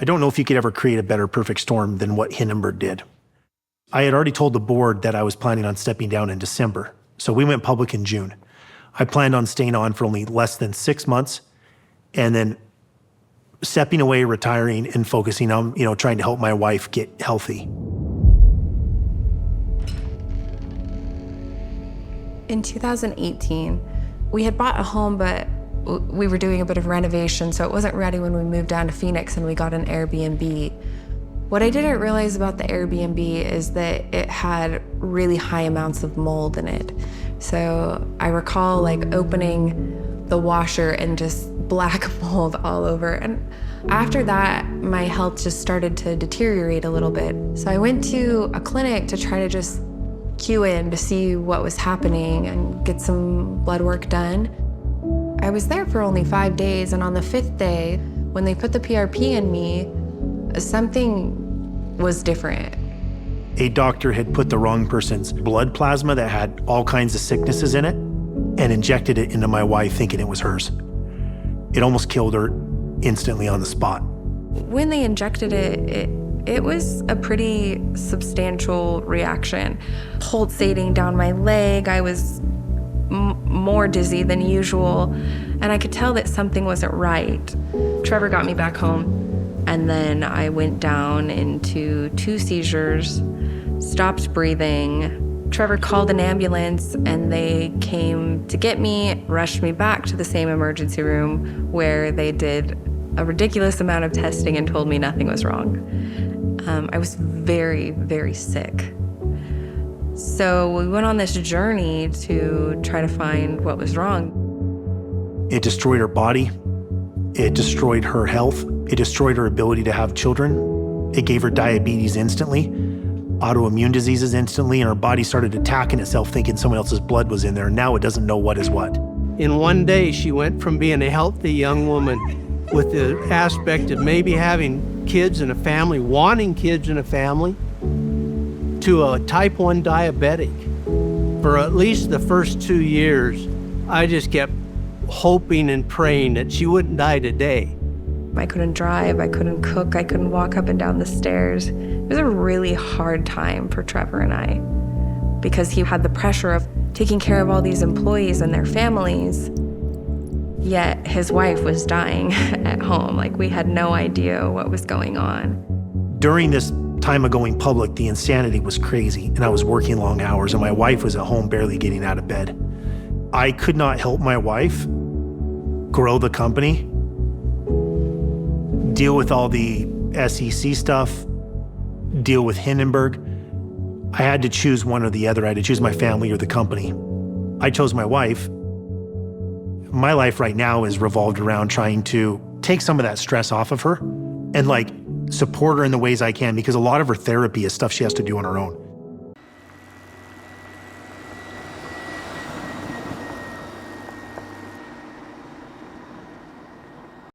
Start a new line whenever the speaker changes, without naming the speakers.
I don't know if you could ever create a better perfect storm than what Hindenburg did. I had already told the board that I was planning on stepping down in December, so we went public in June. I planned on staying on for only less than 6 months and then stepping away, retiring, and focusing on, trying to help my wife get healthy.
In 2018, we had bought a home, but we were doing a bit of renovation, so it wasn't ready when we moved down to Phoenix and we got an Airbnb. What I didn't realize about the Airbnb is that it had really high amounts of mold in it. So I recall opening the washer and just black mold all over. And after that, my health just started to deteriorate a little bit. So I went to a clinic to try to just cue in to see what was happening and get some blood work done. I was there for only 5 days, and on the 5th day, when they put the PRP in me, something was different.
A doctor had put the wrong person's blood plasma that had all kinds of sicknesses in it and injected it into my wife thinking it was hers. It almost killed her instantly on the spot.
When they injected it was a pretty substantial reaction. Pulsating down my leg, I was more dizzy than usual, and I could tell that something wasn't right. Trevor got me back home, and then I went down into 2 seizures, stopped breathing. Trevor called an ambulance, and they came to get me, rushed me back to the same emergency room where they did a ridiculous amount of testing and told me nothing was wrong. I was very, very sick. So we went on this journey to try to find what was wrong.
It destroyed her body. It destroyed her health. It destroyed her ability to have children. It gave her diabetes instantly, autoimmune diseases instantly, and her body started attacking itself thinking someone else's blood was in there. Now it doesn't know what is what.
In one day, she went from being a healthy young woman with the aspect of maybe having kids and a family, wanting kids and a family, to a type 1 diabetic. For at least the first 2 years, I just kept hoping and praying that she wouldn't die today.
I couldn't drive, I couldn't cook, I couldn't walk up and down the stairs. It was a really hard time for Trevor and I, because he had the pressure of taking care of all these employees and their families, yet his wife was dying at home. We had no idea what was going on.
During this time of going public, the insanity was crazy, and I was working long hours, and my wife was at home barely getting out of bed. I could not help my wife grow the company, deal with all the SEC stuff, deal with Hindenburg. I had to choose one or the other. I had to choose my family or the company. I chose my wife. My life right now is revolved around trying to take some of that stress off of her and support her in the ways I can, because a lot of her therapy is stuff she has to do on her own.